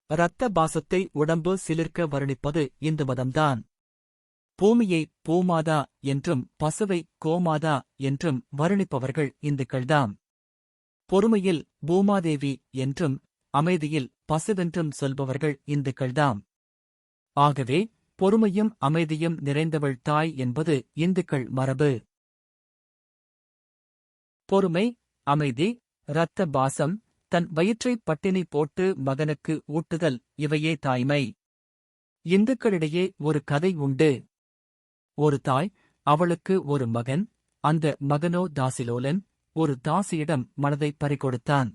இரத்த பாசத்தை உடம்பு சிலிர்க்க வர்ணிப்பது இந்து மதம்தான். பூமியை பூமாதா என்றும் பசுவை கோமாதா என்றும் வர்ணிப்பவர்கள் இந்துக்கள்தாம். பொறுமையில் பூமாதேவி என்றும் அமைதியில் பசுவென்றும் சொல்பவர்கள் இந்துக்கள்தாம். ஆகவே பொறுமையும் அமைதியும் நிறைந்தவள் தாய் என்பது இந்துக்கள் மரபு. பொறுமை, அமைதி, இரத்த பாசம், தன் வயிற்றைப் பட்டினி போட்டு மகனுக்கு ஊட்டுதல் இவையே தாய்மை. இந்துக்களிடையே ஒரு கதை உண்டு. ஒரு தாய், அவளுக்கு ஒரு மகன். அந்த மகனோ தாசிலோலன். ஒரு தாசியிடம் மனதைப் பறிகொடுத்தான்.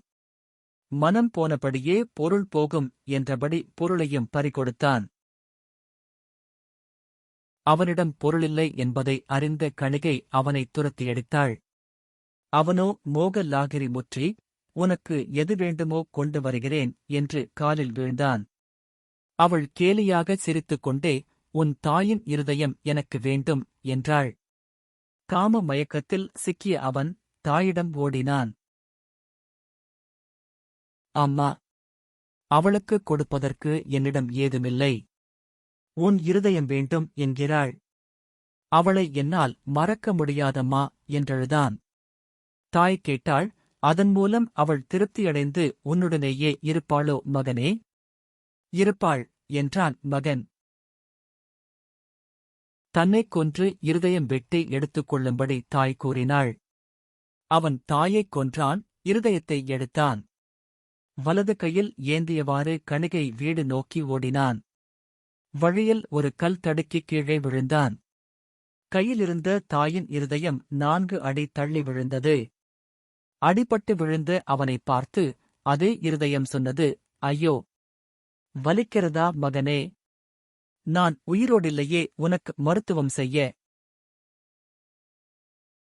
மனம் போனபடியே பொருள் போகும் என்றபடி பொருளையும் பறிகொடுத்தான். அவனிடம் பொருளில்லை என்பதை அறிந்த கணிகை அவனைத் துரத்தியடித்தாள். அவனோ மோக லாகிரி முற்றி, உனக்கு எது வேண்டுமோ கொண்டு வருகிறேன் என்று காலில் வீழ்ந்தான். அவள் கேலியாக சிரித்துக் கொண்டே, உன் தாயின் இருதயம் எனக்கு வேண்டும் என்றாள். காம மயக்கத்தில் சிக்கிய அவன் தாயிடம் ஓடினான். அம்மா, அவளுக்கு கொடுப்பதற்கு என்னிடம் ஏதுமில்லை. உன் இருதயம் வேண்டும் என்கிறாள். அவளை என்னால் மறக்க முடியாதம்மா என்றழுதான். தாய் கேட்டாள், அதன் மூலம் அவள் திருப்தியடைந்து உன்னுடனேயே இருப்பாளோ மகனே? இருப்பாள் என்றான் மகன். தன்னைக் கொன்று இருதயம் வெட்டி எடுத்துக் கொள்ளும்படி தாய் கூறினாள். அவன் தாயைக் கொன்றான், இருதயத்தை எடுத்தான். வலது கையில் ஏந்தியவாறு கணிகை வீடு நோக்கி ஓடினான். வழியில் ஒரு கல் தடுக்கிக் கீழே விழுந்தான். கையிலிருந்த தாயின் இருதயம் 4 அடி தள்ளி விழுந்தது. அடிபட்டு விழுந்த அவனை பார்த்து அதே இருதயம் சொன்னது, ஐயோ, வலிக்கிறதா மகனே? நான் உயிரோடில்லையே உனக்கு மருத்துவம் செய்ய?